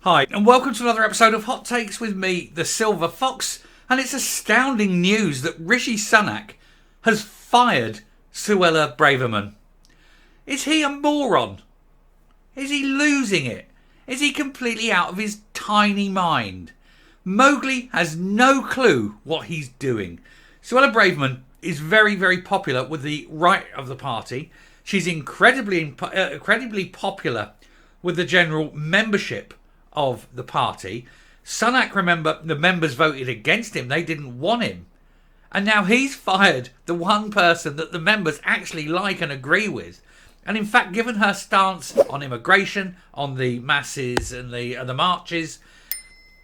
Hi, and welcome to another episode of Hot Takes with me, the Silver Fox. And it's astounding news that Rishi Sunak has fired Suella Braverman. Is he a moron? Is he losing it? Is he completely out of his tiny mind? Mowgli has no clue what he's doing. Suella Braverman is very, very popular with the right of the party. She's incredibly popular with the general membership of the party. Sunak, remember, the members voted against him. They didn't want him. And now he's fired the one person that the members actually like and agree with. And in fact, given her stance on immigration, on the masses and the marches,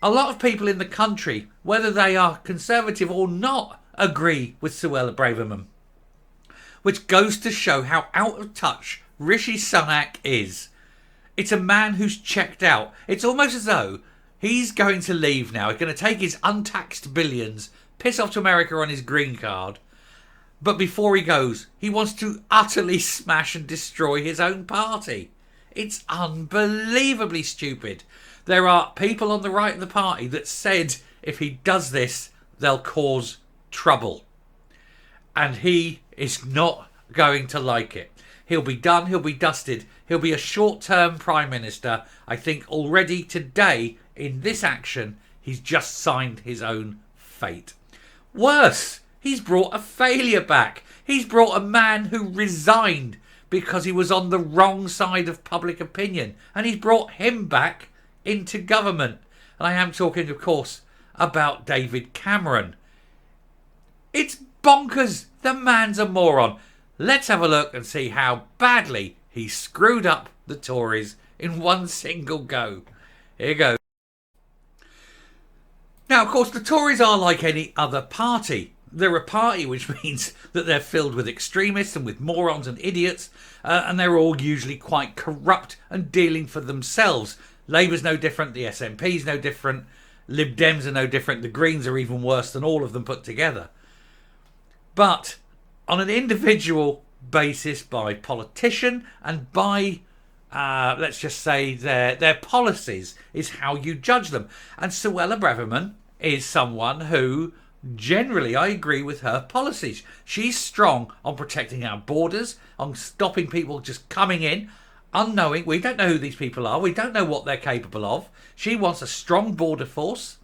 a lot of people in the country, whether they are conservative or not, agree with Suella Braverman. Which goes to show how out of touch Rishi Sunak is. It's a man who's checked out. It's almost as though he's going to leave now. He's going to take his untaxed billions, piss off to America on his green card. But before he goes, he wants to utterly smash and destroy his own party. It's unbelievably stupid. There are people on the right of the party that said if he does this, they'll cause trouble. And he is not going to like it. He'll be done. He'll be dusted. He'll be a short-term Prime Minister. I think already today, in this action, he's just signed his own fate. Worse, he's brought a failure back. He's brought a man who resigned because he was on the wrong side of public opinion. And he's brought him back into government. And I am talking, of course, about David Cameron. It's bonkers. The man's a moron. Let's have a look and see how badly he screwed up the Tories in one single go. Here goes. Now, of course, the Tories are like any other party. They're a party which means that they're filled with extremists and with morons and idiots, and they're all usually quite corrupt and dealing for themselves. Labour's no different, the SNP's no different, Lib Dems are no different, the Greens are even worse than all of them put together. But on an individual basis, by politician and by, let's just say, their policies is how you judge them. And Suella Braverman is someone who, generally, I agree with her policies. She's strong on protecting our borders, on stopping people just coming in, unknowing. We don't know who these people are. We don't know what they're capable of. She wants a strong border force.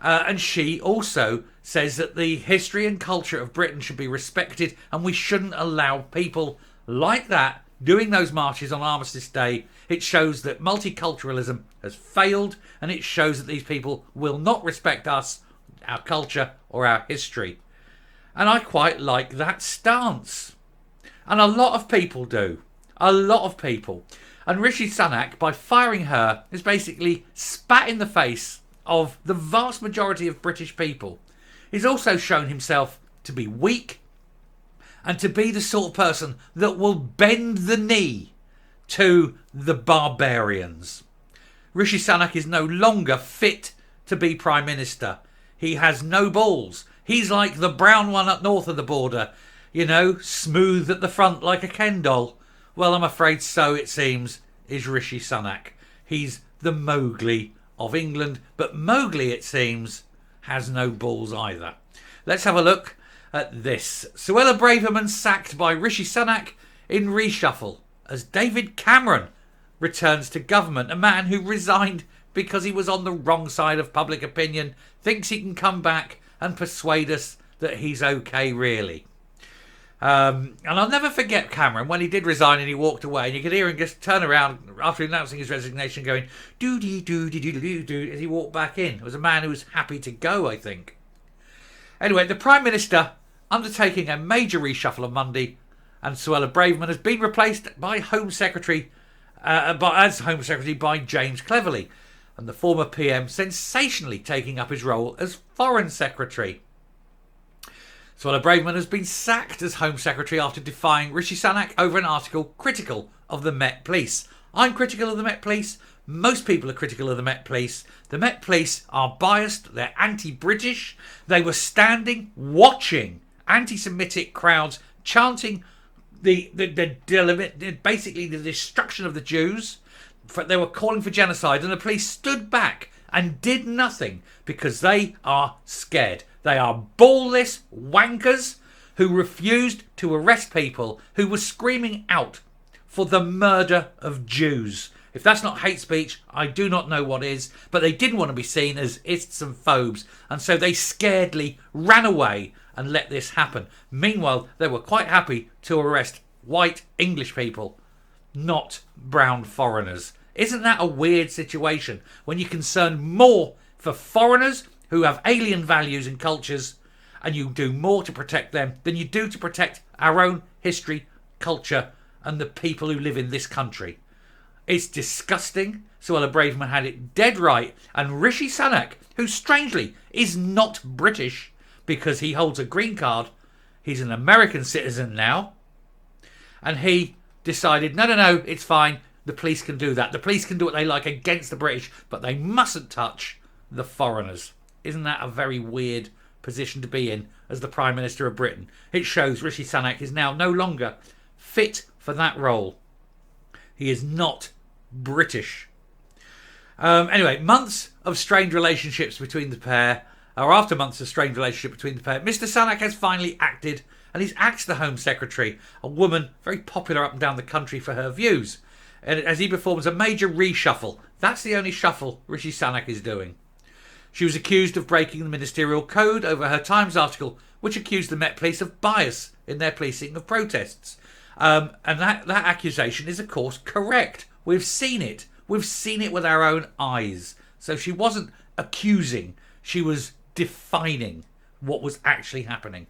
And she also says that the history and culture of Britain should be respected and we shouldn't allow people like that doing those marches on Armistice Day. It shows that multiculturalism has failed and it shows that these people will not respect us, our culture or our history. And I quite like that stance. And a lot of people do. A lot of people. And Rishi Sunak, by firing her, is basically spat in the face of the vast majority of British people. He's also shown himself to be weak and to be the sort of person that will bend the knee to the barbarians. Rishi Sunak is no longer fit to be Prime Minister. He has no balls. He's like the brown one up north of the border, you know, smooth at the front like a Ken doll. Well, I'm afraid so, it seems, is Rishi Sunak. He's the Mowgli of England, but Mowgli, it seems, has no balls either. Let's have a look at this. Suella Braverman sacked by Rishi Sunak in reshuffle as David Cameron returns to government. A man who resigned because he was on the wrong side of public opinion thinks he can come back and persuade us that he's okay, really. And I'll never forget Cameron when he did resign and he walked away, and you could hear him just turn around after announcing his resignation going doo-dee-doo-dee-doo-doo-doo as he walked back in. It was a man who was happy to go, I think. Anyway, the Prime Minister undertaking a major reshuffle on Monday, and Suella Braverman has been replaced by Home Secretary by James Cleverly, and the former PM sensationally taking up his role as Foreign Secretary. Suella Braverman has been sacked as Home Secretary after defying Rishi Sunak over an article critical of the Met Police. I'm critical of the Met Police. Most people are critical of the Met Police. The Met Police are biased. They're anti-British. They were standing, watching anti-Semitic crowds chanting basically the destruction of the Jews. they were calling for genocide, and the police stood back and did nothing because they are scared. They are ballless wankers who refused to arrest people who were screaming out for the murder of Jews. If that's not hate speech, I do not know what is. But they didn't want to be seen as ists and phobes, and so they scaredly ran away and let this happen. Meanwhile, they were quite happy to arrest white English people, not brown foreigners. Isn't that a weird situation when you're concerned more for foreigners who have alien values and cultures, and you do more to protect them than you do to protect our own history, culture, and the people who live in this country? It's disgusting. Suella Braverman had it dead right. And Rishi Sunak, who strangely is not British because he holds a green card, he's an American citizen now, and he decided, no, it's fine. The police can do that. The police can do what they like against the British, but they mustn't touch the foreigners. Isn't that a very weird position to be in as the Prime Minister of Britain? It shows Rishi Sunak is now no longer fit for that role. He is not British. Anyway, months of strained relationships between the pair, or after months of strained relationship between the pair, Mr. Sunak has finally acted, and he's axed the Home Secretary, a woman very popular up and down the country for her views, and as he performs a major reshuffle. That's the only shuffle Rishi Sunak is doing. She was accused of breaking the ministerial code over her Times article, which accused the Met Police of bias in their policing of protests. And that accusation is, of course, correct. We've seen it. We've seen it with our own eyes. So she wasn't accusing. She was defining what was actually happening.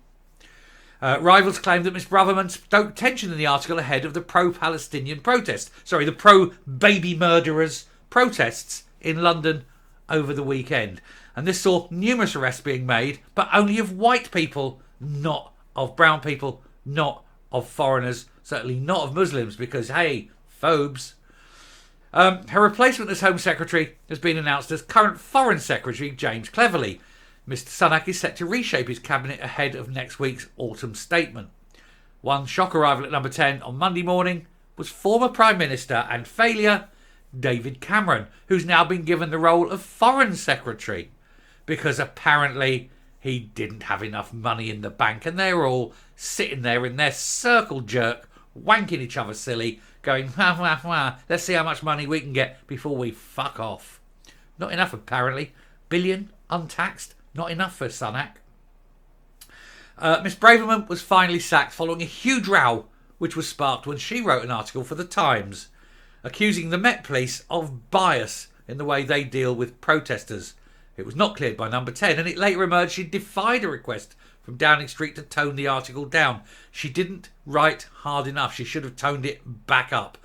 Rivals claim that Ms. Braverman stoked tension in the article ahead of the pro-Palestinian protest. The pro-baby murderers protests in London over the weekend. And this saw numerous arrests being made, but only of white people, not of brown people, not of foreigners, certainly not of Muslims, because, hey, phobes. Her replacement as Home Secretary has been announced as current Foreign Secretary James Cleverly. Mr. Sunak is set to reshape his cabinet ahead of next week's autumn statement. One shock arrival at number 10 on Monday morning was former Prime Minister and failure David Cameron, who's now been given the role of Foreign Secretary because apparently he didn't have enough money in the bank, and they were all sitting there in their circle jerk, wanking each other silly, going, wah, wah, wah, let's see how much money we can get before we fuck off. Not enough, apparently. Billion, untaxed, not enough for Sunak. Miss Braverman was finally sacked following a huge row which was sparked when she wrote an article for The Times accusing the Met Police of bias in the way they deal with protesters. It was not cleared by number 10, and it later emerged she defied a request from Downing Street to tone the article down. She didn't write hard enough. She should have toned it back up.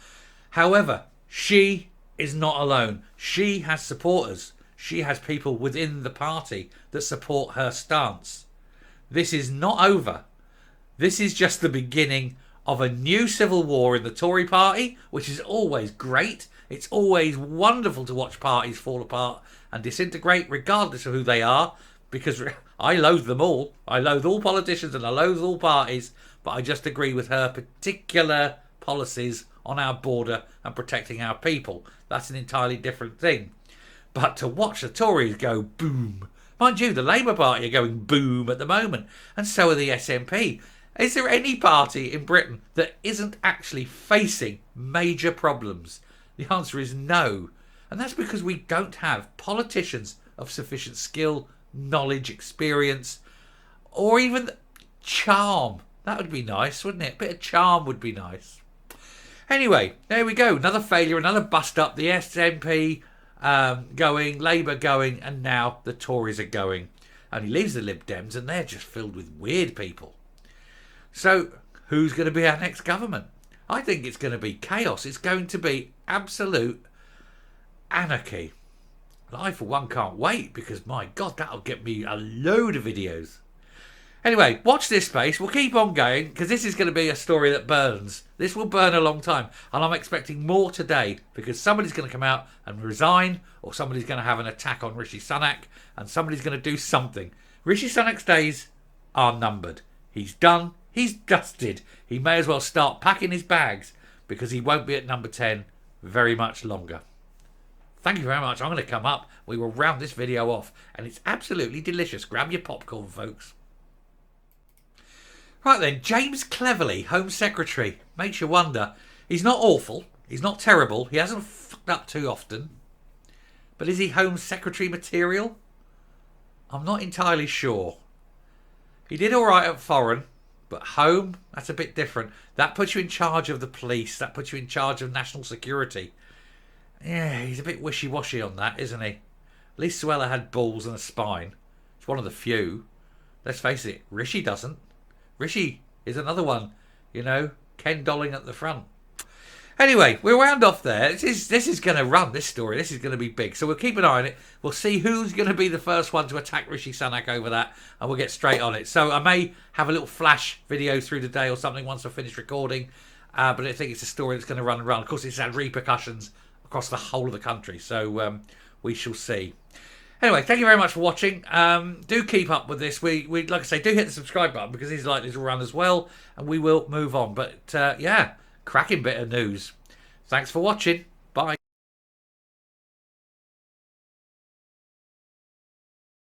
However, she is not alone. She has supporters. She has people within the party that support her stance. This is not over. This is just the beginning of a new civil war in the Tory Party, which is always great. It's always wonderful to watch parties fall apart and disintegrate regardless of who they are, because I loathe them all. I loathe all politicians and I loathe all parties, but I just agree with her particular policies on our border and protecting our people. That's an entirely different thing. But to watch the Tories go boom. Mind you, the Labour Party are going boom at the moment, and so are the SNP. Is there any party in Britain that isn't actually facing major problems? The answer is no. And that's because we don't have politicians of sufficient skill, knowledge, experience, or even charm. That would be nice, wouldn't it? A bit of charm would be nice. Anyway, there we go. Another failure, another bust up. The SNP going, Labour going, and now the Tories are going. Only leaves the Lib Dems, and they're just filled with weird people. So, who's going to be our next government? I think it's going to be chaos. It's going to be absolute anarchy. I, for one, can't wait because, my God, that'll get me a load of videos. Anyway, watch this space. We'll keep on going because this is going to be a story that burns. This will burn a long time. And I'm expecting more today because somebody's going to come out and resign, or somebody's going to have an attack on Rishi Sunak, and somebody's going to do something. Rishi Sunak's days are numbered. He's done. He's dusted. He may as well start packing his bags because he won't be at number 10 very much longer. Thank you very much. I'm going to come up. We will round this video off. And it's absolutely delicious. Grab your popcorn, folks. Right then, James Cleverly, Home Secretary. Makes you wonder. He's not awful. He's not terrible. He hasn't fucked up too often. But is he Home Secretary material? I'm not entirely sure. He did all right at foreign, but home, that's a bit different. That puts you in charge of the police. That puts you in charge of national security. Yeah, he's a bit wishy-washy on that, isn't he? At least Suella had balls and a spine. It's one of the few. Let's face it, Rishi doesn't. Rishi is another one, you know, Ken Dolling at the front. Anyway, we'll round off there. This is going to run, this story. This is going to be big. So we'll keep an eye on it. We'll see who's going to be the first one to attack Rishi Sunak over that. And we'll get straight on it. So I may have a little flash video through the day or something once I've finished recording. But I think it's a story that's going to run and run. Of course, it's had repercussions across the whole of the country. So we shall see. Anyway, thank you very much for watching. Do keep up with this. We like I say, do hit the subscribe button because these are likely to run as well. And we will move on. But yeah. Cracking bit of news. Thanks for watching.